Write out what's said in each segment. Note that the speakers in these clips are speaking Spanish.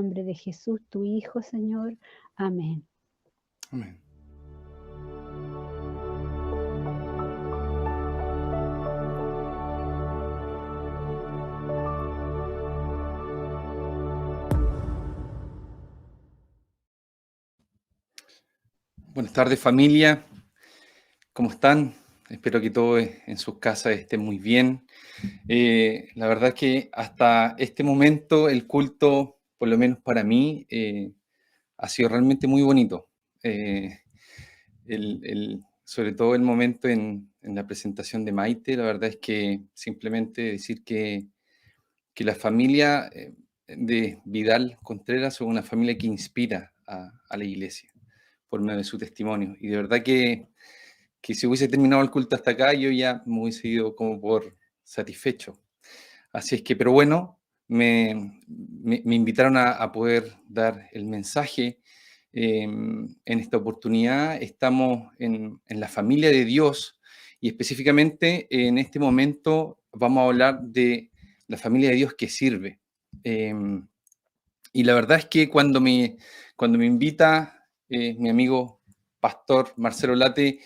nombre de Jesús, tu Hijo, Señor. Amén. Amén. Buenas tardes, familia. ¿Cómo están? Espero que todos en sus casas estén muy bien. La verdad que hasta este momento el culto, por lo menos para mí, ha sido realmente muy bonito. Sobre todo el momento en la presentación de Maite, la verdad es que simplemente decir que la familia de Vidal Contreras es una familia que inspira a la iglesia por medio de su testimonio. Y de verdad que si hubiese terminado el culto hasta acá, yo ya me hubiese ido como por satisfecho. Así es que, pero bueno, me invitaron a poder dar el mensaje en esta oportunidad. Estamos en la familia de Dios y específicamente en este momento vamos a hablar de la familia de Dios que sirve. Y la verdad es que cuando me invita mi amigo pastor Marcelo Late,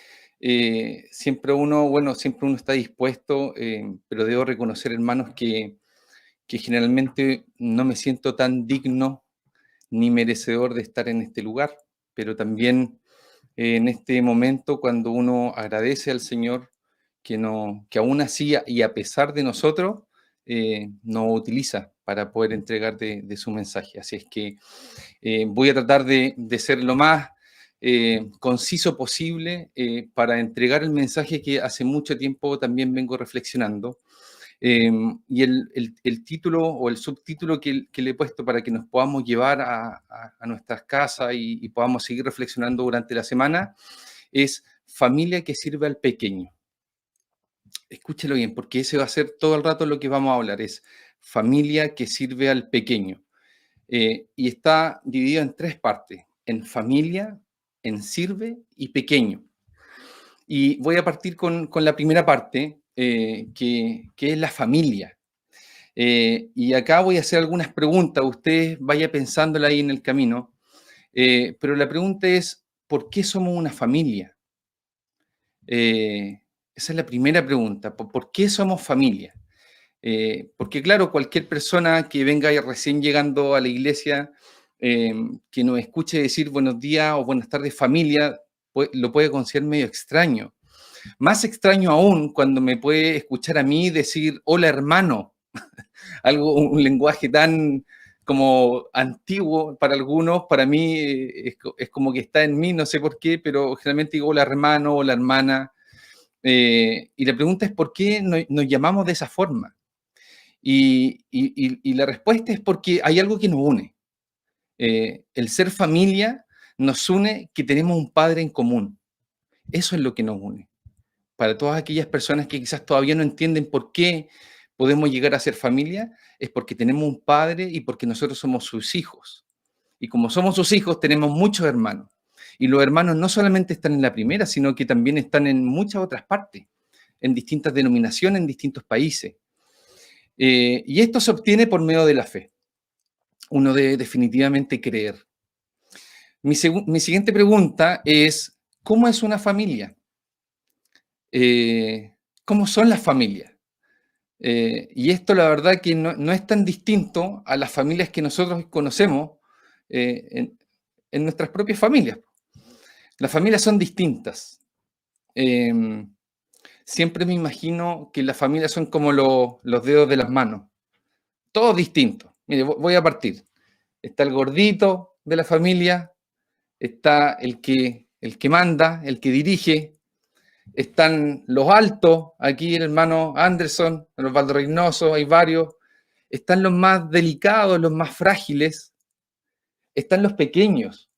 siempre uno está dispuesto, pero debo reconocer, hermanos, que generalmente no me siento tan digno ni merecedor de estar en este lugar, pero también en este momento cuando uno agradece al Señor que aún así y a pesar de nosotros, nos utiliza para poder entregar de su mensaje. Así es que voy a tratar de ser lo más conciso posible para entregar el mensaje que hace mucho tiempo también vengo reflexionando. Y el título o el subtítulo que le he puesto para que nos podamos llevar a nuestras casas y podamos seguir reflexionando durante la semana es Familia que sirve al pequeño. Escúchelo bien, porque ese va a ser todo el rato lo que vamos a hablar, es familia que sirve al pequeño. Y está dividido en tres partes, en familia, en sirve y pequeño. Y voy a partir con la primera parte, que es la familia. Y acá voy a hacer algunas preguntas, usted vaya pensándola ahí en el camino, pero la pregunta es, ¿por qué somos una familia? Esa es la primera pregunta, ¿por qué somos familia? Porque claro, cualquier persona que venga recién llegando a la iglesia, que nos escuche decir buenos días o buenas tardes familia, lo puede considerar medio extraño. Más extraño aún cuando me puede escuchar a mí decir hola hermano, un lenguaje tan como antiguo para algunos, para mí es como que está en mí, no sé por qué, pero generalmente digo hola hermano, hola hermana, y la pregunta es ¿por qué nos llamamos de esa forma? Y la respuesta es porque hay algo que nos une. El ser familia nos une que tenemos un padre en común. Eso es lo que nos une. Para todas aquellas personas que quizás todavía no entienden por qué podemos llegar a ser familia, es porque tenemos un padre y porque nosotros somos sus hijos. Y como somos sus hijos, tenemos muchos hermanos. Y los hermanos no solamente están en la primera, sino que también están en muchas otras partes, en distintas denominaciones, en distintos países. Y esto se obtiene por medio de la fe. Uno debe definitivamente creer. Mi siguiente pregunta es, ¿cómo es una familia? ¿Cómo son las familias? Y esto la verdad que no es tan distinto a las familias que nosotros conocemos en nuestras propias familias. Las familias son distintas. Siempre me imagino que las familias son como los dedos de las manos. Todos distintos. Mire, voy a partir. Está el gordito de la familia, está el que manda, el que dirige, están los altos, aquí el hermano Anderson, los Osvaldo Reynoso, hay varios, están los más delicados, los más frágiles, están los pequeños.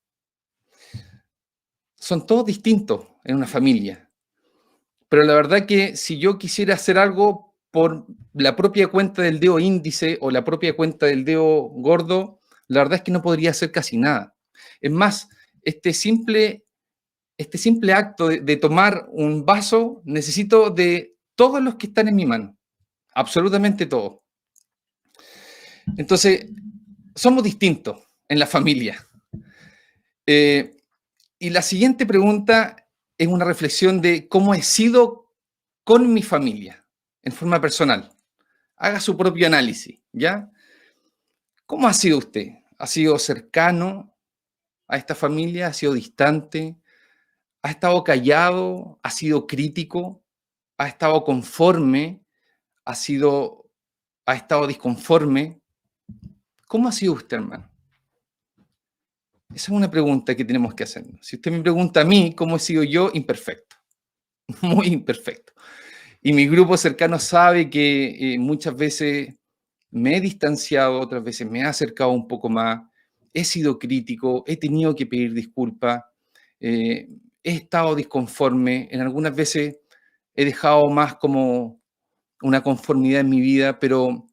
Son todos distintos en una familia. Pero la verdad que si yo quisiera hacer algo por la propia cuenta del dedo índice o la propia cuenta del dedo gordo, la verdad es que no podría hacer casi nada. Es más, este simple acto de tomar un vaso, necesito de todos los que están en mi mano, absolutamente todos. Entonces, somos distintos, en la familia. Y la siguiente pregunta es una reflexión de cómo he sido con mi familia, en forma personal. Haga su propio análisis, ¿ya? ¿Cómo ha sido usted? ¿Ha sido cercano a esta familia? ¿Ha sido distante? ¿Ha estado callado? ¿Ha sido crítico? ¿Ha estado conforme? ¿Ha estado disconforme? ¿Cómo ha sido usted, hermano? Esa es una pregunta que tenemos que hacernos. Si usted me pregunta a mí, ¿cómo he sido yo? Imperfecto, muy imperfecto. Y mi grupo cercano sabe que muchas veces me he distanciado, otras veces me he acercado un poco más, he sido crítico, he tenido que pedir disculpas, he estado disconforme, en algunas veces he dejado más como una conformidad en mi vida, pero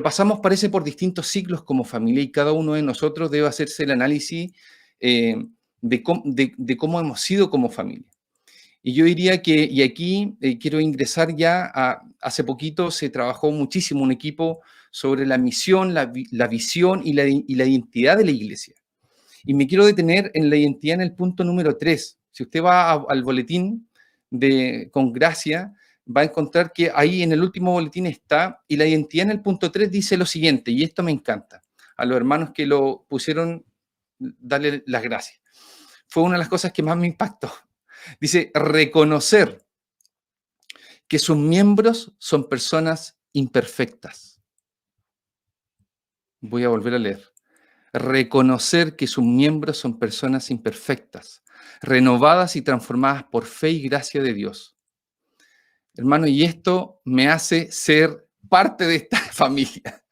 pasamos, parece, por distintos ciclos como familia y cada uno de nosotros debe hacerse el análisis eh, de cómo hemos sido como familia. Y yo diría que, y aquí quiero ingresar ya hace poquito se trabajó muchísimo un equipo sobre la misión, la visión y la identidad de la iglesia. Y me quiero detener en la identidad en el punto número 3. Si usted va al boletín con gracia, va a encontrar que ahí en el último boletín está, y la identidad en el punto 3 dice lo siguiente, y esto me encanta. A los hermanos que lo pusieron, darle las gracias. Fue una de las cosas que más me impactó. Dice, reconocer que sus miembros son personas imperfectas. Voy a volver a leer. Reconocer que sus miembros son personas imperfectas, renovadas y transformadas por fe y gracia de Dios. Hermano, y esto me hace ser parte de esta familia.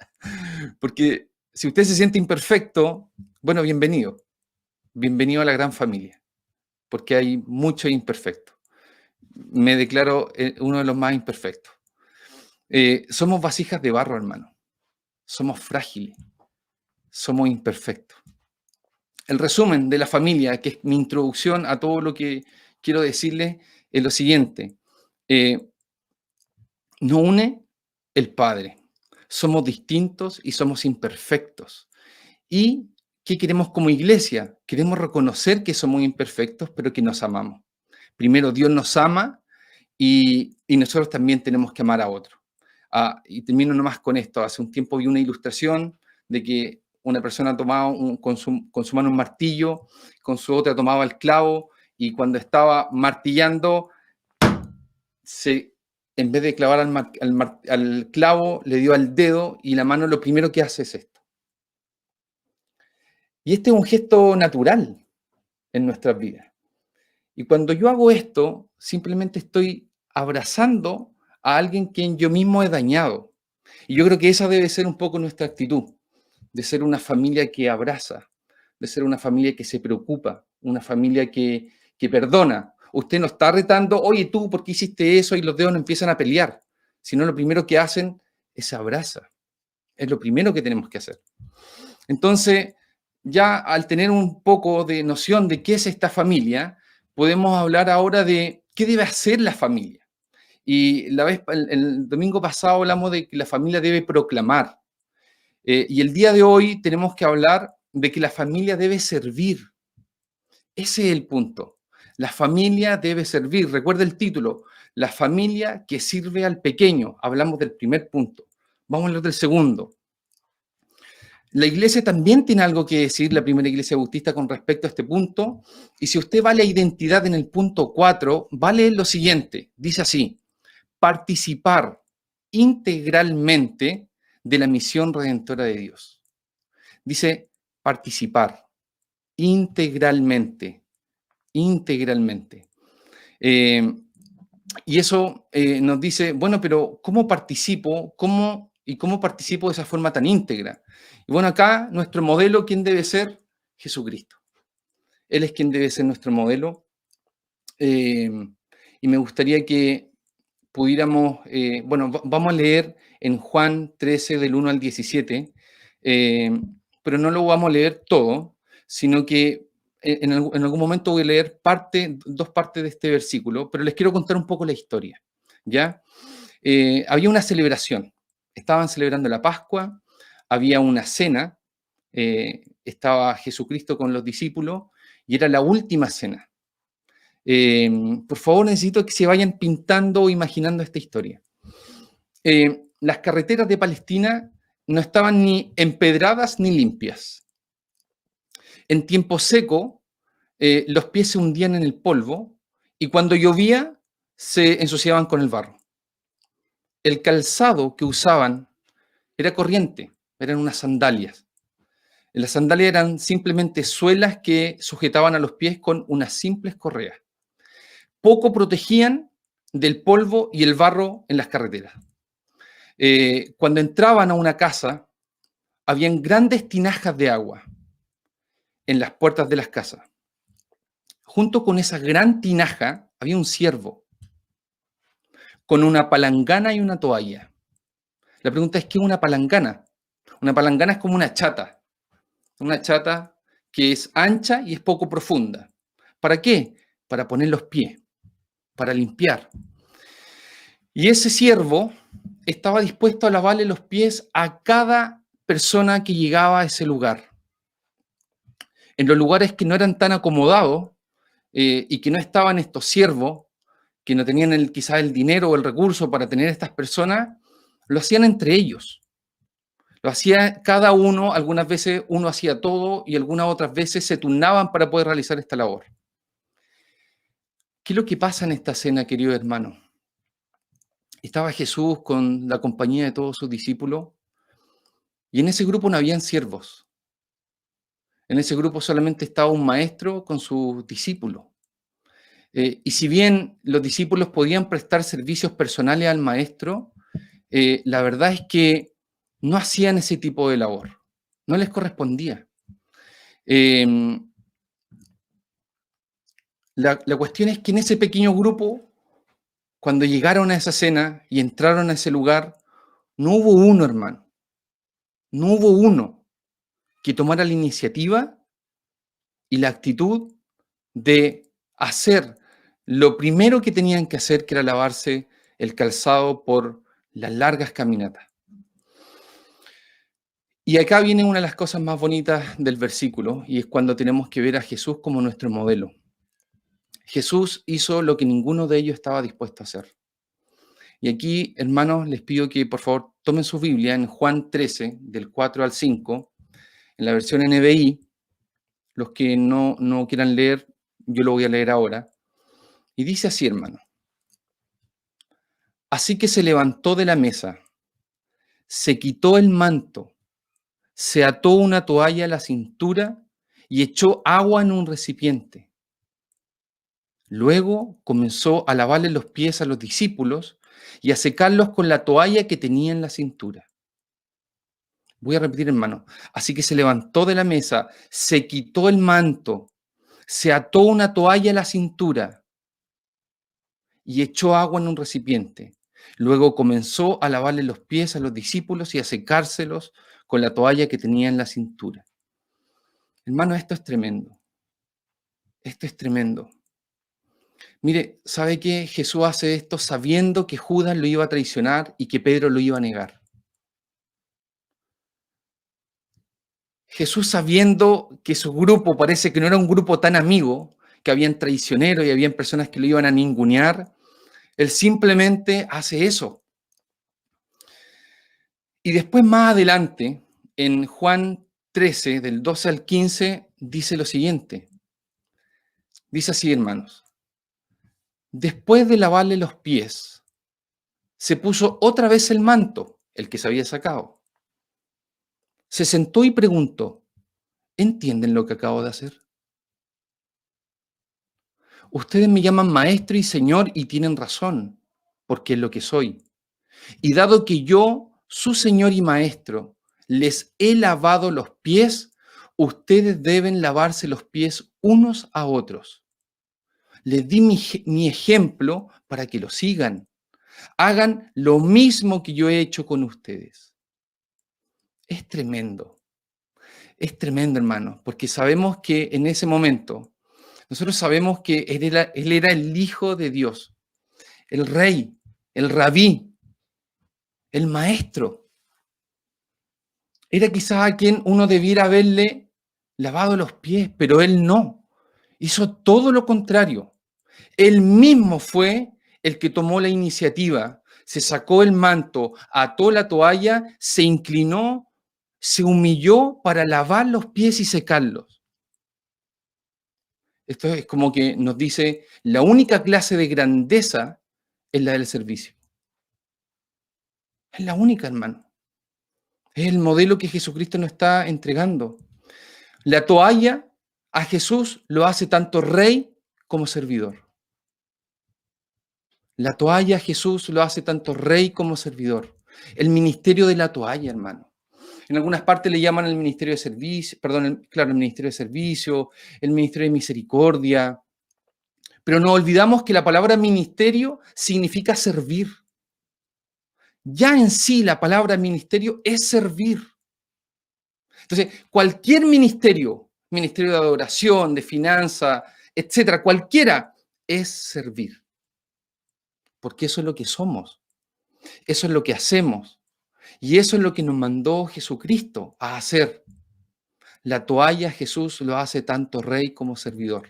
Porque si usted se siente imperfecto, bueno, bienvenido. Bienvenido a la gran familia. Porque hay mucho imperfecto. Me declaro uno de los más imperfectos. Somos vasijas de barro, hermano. Somos frágiles. Somos imperfectos. El resumen de la familia, que es mi introducción a todo lo que quiero decirles, es lo siguiente. Nos une el Padre. Somos distintos y somos imperfectos. ¿Y qué queremos como iglesia? Queremos reconocer que somos imperfectos, pero que nos amamos. Primero, Dios nos ama y nosotros también tenemos que amar a otro. Y termino nomás con esto. Hace un tiempo vi una ilustración de que una persona tomaba con su mano un martillo, con su otra tomaba el clavo, y cuando estaba martillando, en vez de clavar al clavo, le dio al dedo, y la mano lo primero que hace es esto. Y este es un gesto natural en nuestras vidas. Y cuando yo hago esto, simplemente estoy abrazando a alguien quien yo mismo he dañado. Y yo creo que esa debe ser un poco nuestra actitud, de ser una familia que abraza, de ser una familia que se preocupa, una familia que perdona. Usted no está retando, oye tú, ¿por qué hiciste eso? Y los dedos no empiezan a pelear, sino lo primero que hacen es se abraza. Es lo primero que tenemos que hacer. Entonces, ya al tener un poco de noción de qué es esta familia, podemos hablar ahora de qué debe hacer la familia. Y el domingo pasado hablamos de que la familia debe proclamar. Y el día de hoy tenemos que hablar de que la familia debe servir. Ese es el punto. La familia debe servir. Recuerda el título, la familia que sirve al pequeño. Hablamos del primer punto. Vamos a hablar del segundo. La iglesia también tiene algo que decir, la primera iglesia bautista, con respecto a este punto. Y si usted va a la identidad en el punto 4, va a leer lo siguiente. Dice así, participar integralmente de la misión redentora de Dios. Dice participar integralmente, integralmente. Y eso nos dice, bueno, pero ¿cómo participo? ¿Cómo participo de esa forma tan íntegra? Y bueno, acá nuestro modelo, ¿quién debe ser? Jesucristo. Él es quien debe ser nuestro modelo. Y me gustaría que pudiéramos, bueno, vamos a leer en Juan 13 del 1 al 17, pero no lo vamos a leer todo, sino que en algún momento voy a leer dos partes de este versículo, pero les quiero contar un poco la historia, ¿ya? Había una celebración, estaban celebrando la Pascua, había una cena, estaba Jesucristo con los discípulos y era la última cena. Por favor, necesito que se vayan pintando o imaginando esta historia. Las carreteras de Palestina no estaban ni empedradas ni limpias. En tiempo seco, los pies se hundían en el polvo y cuando llovía se ensuciaban con el barro. El calzado que usaban era corriente, eran unas sandalias. Las sandalias eran simplemente suelas que sujetaban a los pies con unas simples correas. Poco protegían del polvo y el barro en las carreteras. Cuando entraban a una casa, habían grandes tinajas de agua en las puertas de las casas. Junto con esa gran tinaja había un ciervo con una palangana y una toalla. La pregunta es, ¿qué es una palangana? Una palangana es como una chata que es ancha y es poco profunda. ¿Para qué? Para poner los pies, para limpiar. Y ese siervo estaba dispuesto a lavarle los pies a cada persona que llegaba a ese lugar. En los lugares que no eran tan acomodados y que no estaban estos siervos, que no tenían quizás el dinero o el recurso para tener estas personas, lo hacían entre ellos. Lo hacía cada uno, algunas veces uno hacía todo y algunas otras veces se turnaban para poder realizar esta labor. ¿Qué es lo que pasa en esta cena, querido hermano? Estaba Jesús con la compañía de todos sus discípulos y en ese grupo no habían siervos. En ese grupo solamente estaba un maestro con sus discípulos. Y si bien los discípulos podían prestar servicios personales al maestro, la verdad es que no hacían ese tipo de labor. No les correspondía. La cuestión es que en ese pequeño grupo, cuando llegaron a esa cena y entraron a ese lugar, no hubo uno, hermano. No hubo uno que tomara la iniciativa y la actitud de hacer lo primero que tenían que hacer, que era lavarse el calzado por las largas caminatas. Y acá viene una de las cosas más bonitas del versículo, y es cuando tenemos que ver a Jesús como nuestro modelo. Jesús hizo lo que ninguno de ellos estaba dispuesto a hacer. Y aquí, hermanos, les pido que por favor tomen su Biblia en Juan 13, del 4 al 5, en la versión NBI. Los que no quieran leer, yo lo voy a leer ahora. Y dice así, hermano. Así que se levantó de la mesa, se quitó el manto, se ató una toalla a la cintura y echó agua en un recipiente. Luego comenzó a lavarle los pies a los discípulos y a secarlos con la toalla que tenía en la cintura. Voy a repetir, hermano. Así que se levantó de la mesa, se quitó el manto, se ató una toalla a la cintura y echó agua en un recipiente. Luego comenzó a lavarle los pies a los discípulos y a secárselos con la toalla que tenía en la cintura. Hermano, esto es tremendo. Esto es tremendo. Mire, ¿sabe qué? Jesús hace esto sabiendo que Judas lo iba a traicionar y que Pedro lo iba a negar. Jesús, sabiendo que su grupo parece que no era un grupo tan amigo, que habían traicioneros y habían personas que lo iban a ningunear, él simplemente hace eso. Y después, más adelante, en Juan 13, del 12 al 15, dice lo siguiente. Dice así, hermanos. Después de lavarle los pies, se puso otra vez el manto, el que se había sacado. Se sentó y preguntó, ¿entienden lo que acabo de hacer? Ustedes me llaman maestro y señor y tienen razón, porque es lo que soy. Y dado que yo, su señor y maestro, les he lavado los pies, ustedes deben lavarse los pies unos a otros. Les di mi ejemplo para que lo sigan. Hagan lo mismo que yo he hecho con ustedes. Es tremendo, hermano, porque sabemos que en ese momento, nosotros sabemos que él era el Hijo de Dios, el Rey, el Rabí, el Maestro. Era quizás a quien uno debiera haberle lavado los pies, pero él no. Hizo todo lo contrario. Él mismo fue el que tomó la iniciativa, se sacó el manto, ató la toalla, se inclinó, se humilló para lavar los pies y secarlos. Esto es como que nos dice, la única clase de grandeza es la del servicio. Es la única, hermano. Es el modelo que Jesucristo nos está entregando. La toalla a Jesús lo hace tanto rey como servidor. La toalla a Jesús lo hace tanto rey como servidor. El ministerio de la toalla, hermano. En algunas partes le llaman el ministerio de servicio, perdón, claro, el ministerio de servicio, el ministerio de misericordia. Pero no olvidamos que la palabra ministerio significa servir. Ya en sí la palabra ministerio es servir. Entonces, cualquier ministerio, ministerio de adoración, de finanza, etcétera, cualquiera, es servir. Porque eso es lo que somos, eso es lo que hacemos y eso es lo que nos mandó Jesucristo a hacer. La toalla Jesús lo hace tanto rey como servidor.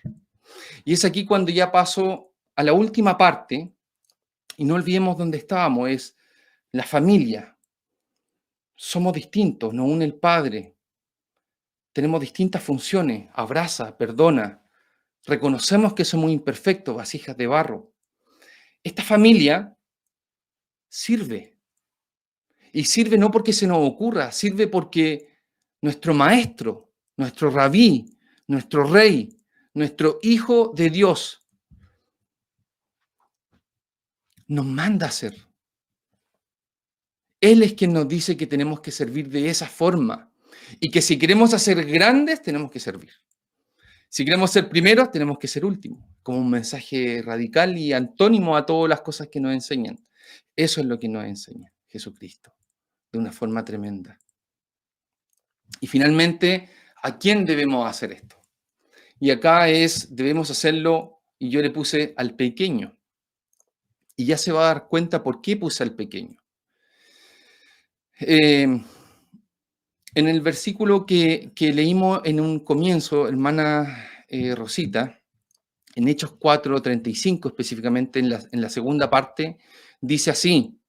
Y es aquí cuando ya paso a la última parte, y no olvidemos dónde estábamos, es la familia. Somos distintos, nos une el Padre. Tenemos distintas funciones, abraza, perdona. Reconocemos que somos imperfectos, vasijas de barro. Esta familia sirve. Y sirve no porque se nos ocurra, sirve porque nuestro maestro, nuestro rabí, nuestro rey, nuestro Hijo de Dios, nos manda a hacer. Él es quien nos dice que tenemos que servir de esa forma y que si queremos hacer grandes, tenemos que servir. Si queremos ser primeros, tenemos que ser últimos, como un mensaje radical y antónimo a todas las cosas que nos enseñan. Eso es lo que nos enseña Jesucristo, de una forma tremenda. Y finalmente, ¿a quién debemos hacer esto? Y acá debemos hacerlo, y yo le puse al pequeño. Y ya se va a dar cuenta por qué puse al pequeño. En el versículo que leímos en un comienzo, hermana Rosita, en Hechos 4:35 específicamente, en la segunda parte, dice así,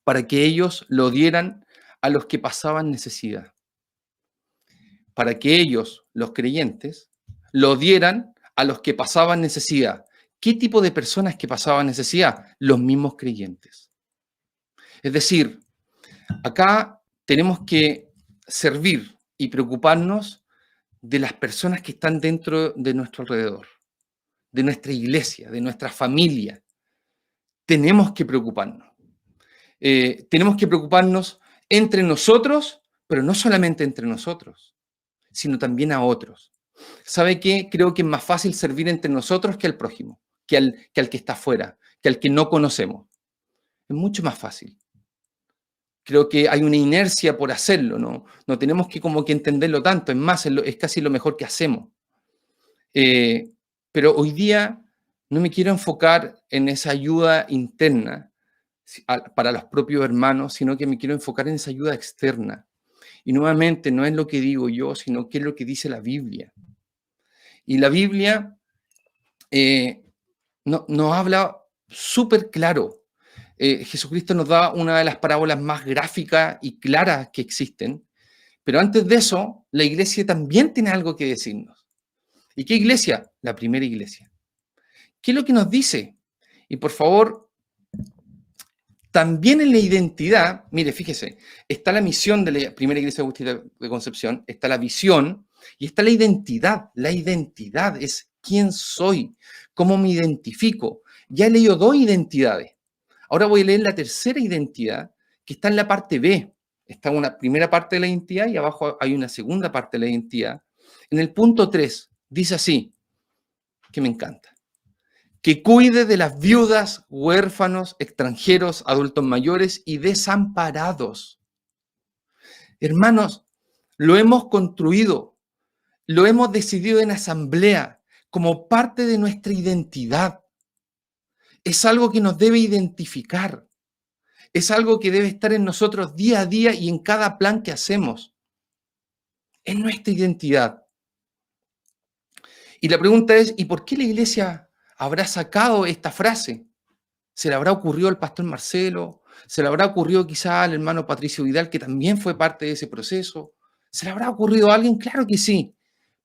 para que ellos lo dieran a los que pasaban necesidad. Para que ellos, los creyentes, lo dieran a los que pasaban necesidad. ¿Qué tipo de personas que pasaban necesidad? Los mismos creyentes. Es decir, acá tenemos que servir y preocuparnos de las personas que están dentro de nuestro alrededor, de nuestra iglesia, de nuestra familia. Tenemos que preocuparnos. Tenemos que preocuparnos entre nosotros, pero no solamente entre nosotros, sino también a otros. ¿Sabe qué? Creo que es más fácil servir entre nosotros que al prójimo, que al que está afuera, que al que no conocemos. Es mucho más fácil. Creo que hay una inercia por hacerlo, ¿no? No tenemos que como que entenderlo tanto, es más, es casi lo mejor que hacemos. Pero hoy día no me quiero enfocar en esa ayuda interna para los propios hermanos, sino que me quiero enfocar en esa ayuda externa. Y nuevamente, no es lo que digo yo, sino que es lo que dice la Biblia. Y la Biblia nos habla súper claro. Jesucristo nos da una de las parábolas más gráficas y claras que existen. Pero antes de eso, la iglesia también tiene algo que decirnos. ¿Y qué iglesia? La primera iglesia. ¿Qué es lo que nos dice? Y por favor, también en la identidad, mire, fíjese, está la misión de la primera iglesia bautista de Concepción, está la visión y está la identidad. La identidad es quién soy, cómo me identifico. Ya he leído 2 identidades. Ahora voy a leer la tercera identidad, que está en la parte B. Está una primera parte de la identidad y abajo hay una segunda parte de la identidad. En el punto 3 dice así, que me encanta. Que cuide de las viudas, huérfanos, extranjeros, adultos mayores y desamparados. Hermanos, lo hemos construido, lo hemos decidido en asamblea como parte de nuestra identidad. Es algo que nos debe identificar. Es algo que debe estar en nosotros día a día y en cada plan que hacemos. Es nuestra identidad. Y la pregunta es, ¿y por qué la iglesia habrá sacado esta frase? ¿Se le habrá ocurrido al pastor Marcelo? ¿Se le habrá ocurrido quizá al hermano Patricio Vidal, que también fue parte de ese proceso? ¿Se le habrá ocurrido a alguien? Claro que sí,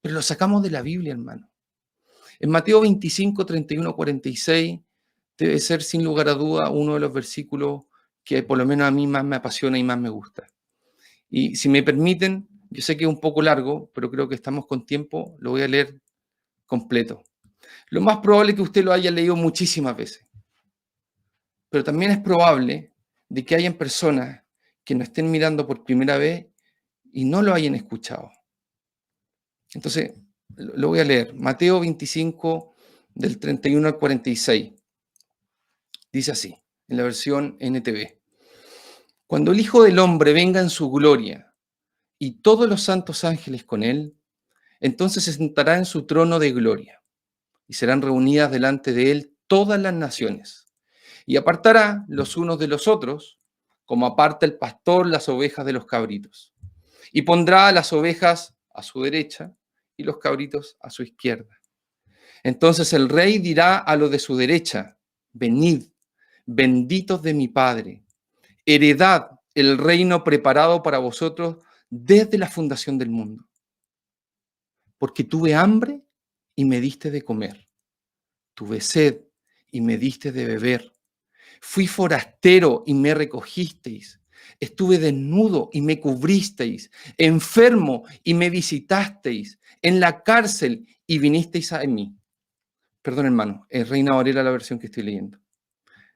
pero lo sacamos de la Biblia, hermano. En Mateo 25, 31, 46, debe ser sin lugar a duda uno de los versículos que por lo menos a mí más me apasiona y más me gusta. Y si me permiten, yo sé que es un poco largo, pero creo que estamos con tiempo, lo voy a leer completo. Lo más probable es que usted lo haya leído muchísimas veces, pero también es probable de que hayan personas que nos estén mirando por primera vez y no lo hayan escuchado. Entonces, lo voy a leer. Mateo 25, del 31 al 46. Dice así, en la versión NTV. Cuando el Hijo del Hombre venga en su gloria y todos los santos ángeles con él, entonces se sentará en su trono de gloria y serán reunidas delante de él todas las naciones y apartará los unos de los otros, como aparta el pastor las ovejas de los cabritos, y pondrá a las ovejas a su derecha y los cabritos a su izquierda. Entonces el rey dirá a los de su derecha, venid, benditos de mi Padre, heredad el reino preparado para vosotros desde la fundación del mundo. Porque tuve hambre y me diste de comer, tuve sed y me diste de beber, fui forastero y me recogisteis, estuve desnudo y me cubristeis, enfermo y me visitasteis, en la cárcel y vinisteis a mí. Perdón, hermano, es Reina Valera la versión que estoy leyendo.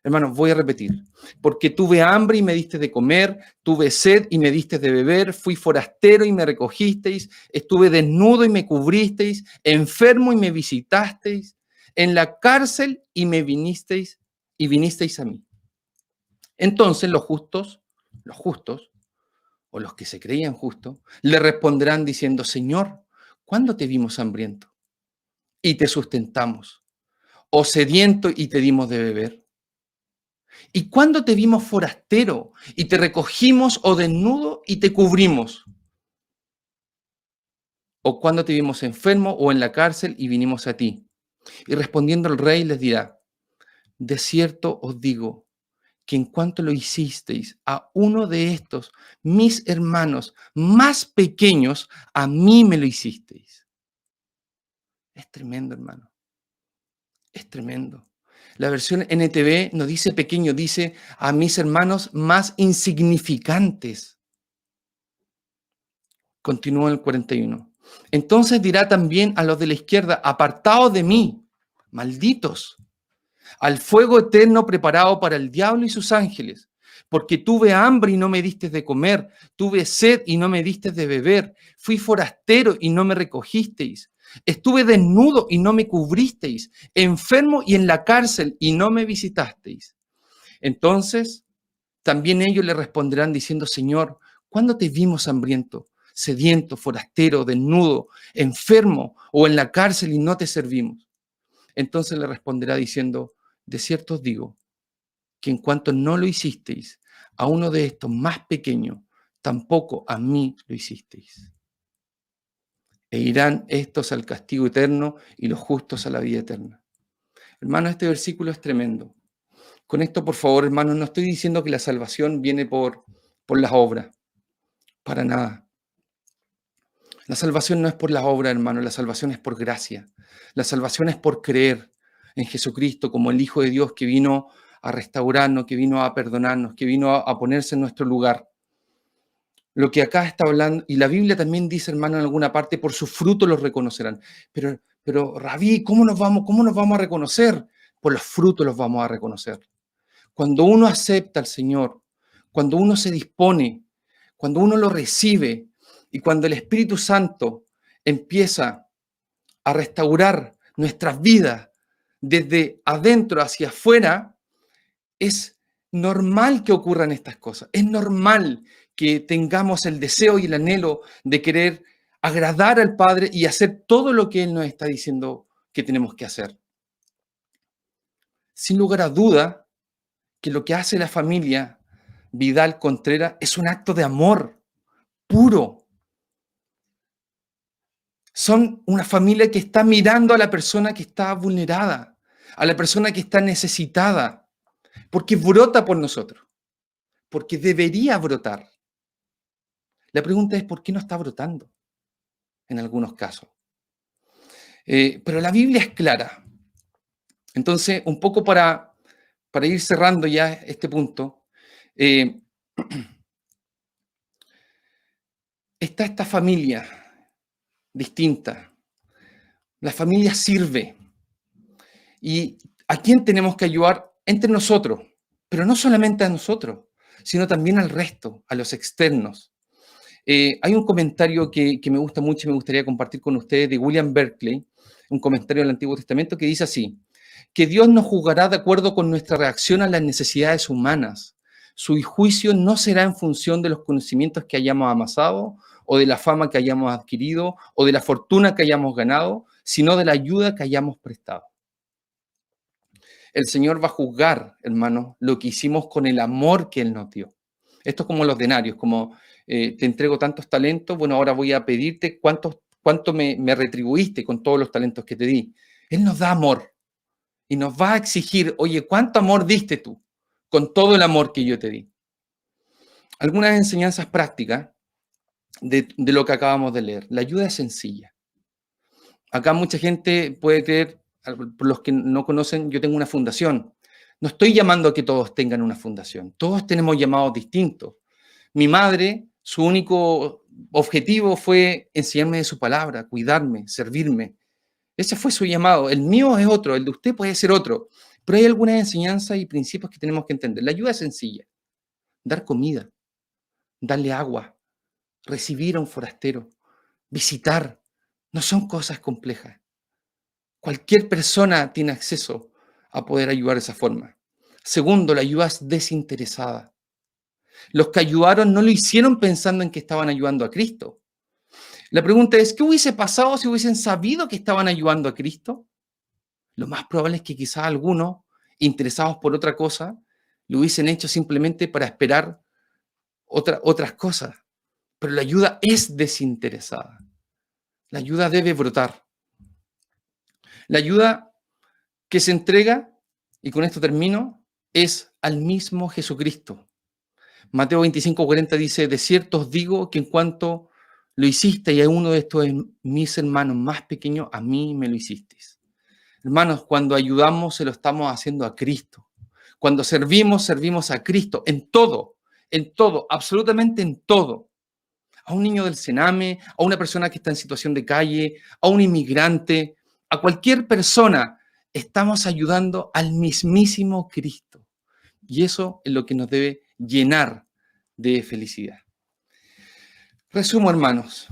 Hermanos, voy a repetir. Porque tuve hambre y me diste de comer, tuve sed y me diste de beber, fui forastero y me recogisteis, estuve desnudo y me cubristeis, enfermo y me visitasteis, en la cárcel y me vinisteis a mí. Entonces los justos, o los que se creían justos, le responderán diciendo, Señor, ¿cuándo te vimos hambriento y te sustentamos? ¿O sediento y te dimos de beber? ¿Y cuándo te vimos forastero y te recogimos o desnudo y te cubrimos? ¿O cuándo te vimos enfermo o en la cárcel y vinimos a ti? Y respondiendo el rey les dirá, de cierto os digo que en cuanto lo hicisteis a uno de estos, mis hermanos más pequeños, a mí me lo hicisteis. Es tremendo, hermano. Es tremendo. La versión NTV no dice pequeño, dice a mis hermanos más insignificantes. Continúa el 41. Entonces dirá también a los de la izquierda, apartaos de mí, malditos, al fuego eterno preparado para el diablo y sus ángeles, porque tuve hambre y no me diste de comer, tuve sed y no me diste de beber, fui forastero y no me recogisteis, estuve desnudo y no me cubristeis, enfermo y en la cárcel y no me visitasteis. Entonces también ellos le responderán diciendo, Señor, ¿cuándo te vimos hambriento, sediento, forastero, desnudo, enfermo o en la cárcel y no te servimos? Entonces le responderá diciendo, de cierto os digo, que en cuanto no lo hicisteis a uno de estos más pequeños, tampoco a mí lo hicisteis. E irán estos al castigo eterno y los justos a la vida eterna. Hermano, este versículo es tremendo. Con esto, por favor, hermanos, no estoy diciendo que la salvación viene por las obras. Para nada. La salvación no es por las obras, hermano. La salvación es por gracia. La salvación es por creer en Jesucristo como el Hijo de Dios que vino a restaurarnos, que vino a perdonarnos, que vino a ponerse en nuestro lugar. Lo que acá está hablando, y la Biblia también dice, hermano, en alguna parte, por sus frutos los reconocerán. Pero Rabí, ¿cómo nos vamos a reconocer? Por los frutos los vamos a reconocer. Cuando uno acepta al Señor, cuando uno se dispone, cuando uno lo recibe y cuando el Espíritu Santo empieza a restaurar nuestras vidas desde adentro hacia afuera, es normal que ocurran estas cosas. Es normal que tengamos el deseo y el anhelo de querer agradar al Padre y hacer todo lo que Él nos está diciendo que tenemos que hacer. Sin lugar a duda, que lo que hace la familia Vidal Contreras es un acto de amor puro. Son una familia que está mirando a la persona que está vulnerada, a la persona que está necesitada, porque brota por nosotros, porque debería brotar. La pregunta es, ¿por qué no está brotando en algunos casos? Pero la Biblia es clara. Entonces, un poco para ir cerrando ya este punto, está esta familia distinta. La familia sirve. ¿Y a quién tenemos que ayudar? Entre nosotros, pero no solamente a nosotros, sino también al resto, a los externos. Hay un comentario que me gusta mucho y me gustaría compartir con ustedes de William Berkeley, un comentario del Antiguo Testamento que dice así, que Dios nos juzgará de acuerdo con nuestra reacción a las necesidades humanas. Su juicio no será en función de los conocimientos que hayamos amasado o de la fama que hayamos adquirido o de la fortuna que hayamos ganado, sino de la ayuda que hayamos prestado. El Señor va a juzgar, hermanos, lo que hicimos con el amor que Él nos dio. Esto es como los denarios, como te entrego tantos talentos, bueno, ahora voy a pedirte cuánto me retribuiste con todos los talentos que te di. Él nos da amor y nos va a exigir, oye, ¿cuánto amor diste tú con todo el amor que yo te di? Algunas enseñanzas prácticas de lo que acabamos de leer. La ayuda es sencilla. Acá mucha gente puede creer, por los que no conocen, yo tengo una fundación. No estoy llamando a que todos tengan una fundación. Todos tenemos llamados distintos. Mi madre, su único objetivo fue enseñarme de su palabra, cuidarme, servirme. Ese fue su llamado. El mío es otro, el de usted puede ser otro. Pero hay algunas enseñanzas y principios que tenemos que entender. La ayuda es sencilla. Dar comida, darle agua, recibir a un forastero, visitar. No son cosas complejas. Cualquier persona tiene acceso a poder ayudar de esa forma. Segundo, la ayuda es desinteresada. Los que ayudaron no lo hicieron pensando en que estaban ayudando a Cristo. La pregunta es, ¿qué hubiese pasado si hubiesen sabido que estaban ayudando a Cristo? Lo más probable es que quizás algunos, interesados por otra cosa, lo hubiesen hecho simplemente para esperar otras cosas. Pero la ayuda es desinteresada. La ayuda debe brotar. La ayuda que se entrega, y con esto termino, es al mismo Jesucristo. Mateo 25:40 dice, de cierto os digo que en cuanto lo hiciste y a uno de estos mis hermanos más pequeños, a mí me lo hicisteis. Hermanos, cuando ayudamos se lo estamos haciendo a Cristo. Cuando servimos, servimos a Cristo en todo, absolutamente en todo. A un niño del Sename, a una persona que está en situación de calle, a un inmigrante, a cualquier persona, estamos ayudando al mismísimo Cristo. Y eso es lo que nos debe llenar de felicidad. Resumo, hermanos.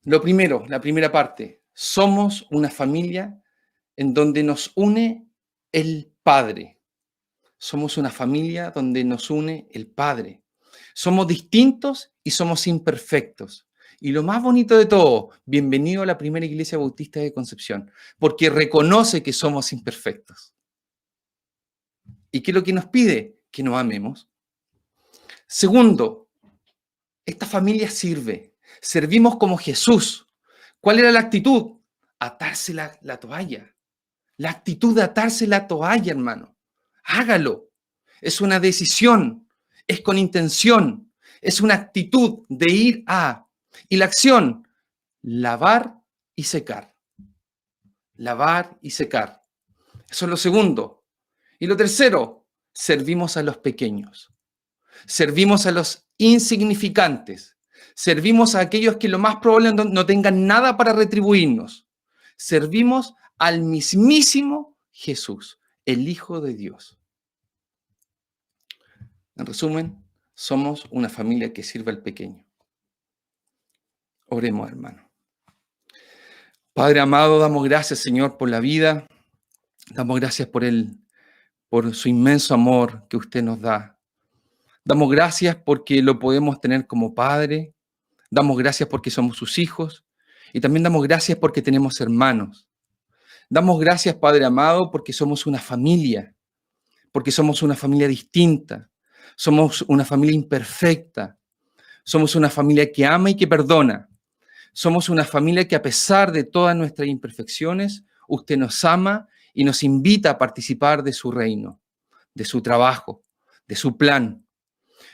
Lo primero, la primera parte, somos una familia en donde nos une el Padre. Somos una familia donde nos une el Padre. Somos distintos y somos imperfectos. Y lo más bonito de todo, bienvenido a la primera iglesia bautista de Concepción, porque reconoce que somos imperfectos. ¿Y qué es lo que nos pide? Que nos amemos. Segundo, esta familia sirve. Servimos como Jesús. ¿Cuál era la actitud? Atarse la toalla. La actitud de atarse la toalla, hermano. Hágalo. Es una decisión. Es con intención. Es una actitud de ir a. Y la acción, lavar y secar. Lavar y secar. Eso es lo segundo. Y lo tercero, servimos a los pequeños. Servimos a los insignificantes. Servimos a aquellos que lo más probable no tengan nada para retribuirnos. Servimos al mismísimo Jesús, el Hijo de Dios. En resumen, somos una familia que sirve al pequeño. Oremos, hermano. Padre amado, damos gracias, Señor, por la vida. Damos gracias por su inmenso amor que usted nos da. Damos gracias porque lo podemos tener como Padre. Damos gracias porque somos sus hijos. Y también damos gracias porque tenemos hermanos. Damos gracias, Padre amado, porque somos una familia. Porque somos una familia distinta. Somos una familia imperfecta. Somos una familia que ama y que perdona. Somos una familia que a pesar de todas nuestras imperfecciones, usted nos ama y nos invita a participar de su reino, de su trabajo, de su plan.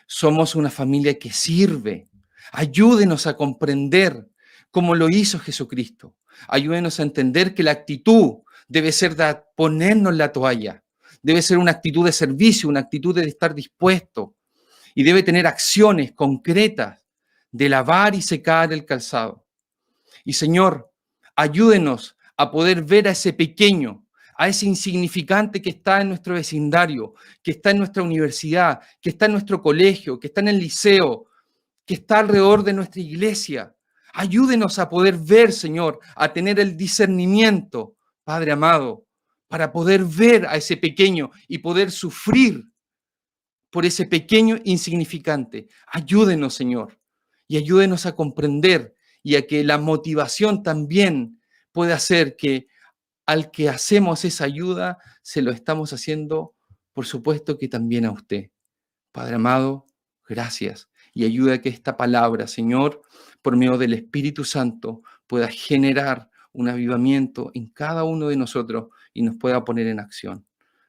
Somos una familia que sirve. Ayúdenos a comprender cómo lo hizo Jesucristo. Ayúdenos a entender que la actitud debe ser de ponernos la toalla. Debe ser una actitud de servicio, una actitud de estar dispuesto. Y debe tener acciones concretas de lavar y secar el calzado. Y Señor, ayúdenos a poder ver a ese pequeño, a ese insignificante que está en nuestro vecindario, que está en nuestra universidad, que está en nuestro colegio, que está en el liceo, que está alrededor de nuestra iglesia. Ayúdenos a poder ver, Señor, a tener el discernimiento, Padre amado, para poder ver a ese pequeño y poder sufrir por ese pequeño insignificante. Ayúdenos, Señor, y ayúdenos a comprender y a que la motivación también pueda hacer que al que hacemos esa ayuda, se lo estamos haciendo, por supuesto, que también a usted. Padre amado, gracias. Y ayuda a que esta palabra, Señor, por medio del Espíritu Santo, pueda generar un avivamiento en cada uno de nosotros y nos pueda poner en acción.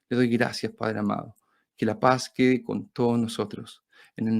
Le doy gracias, Padre amado. Que la paz quede con todos nosotros. En el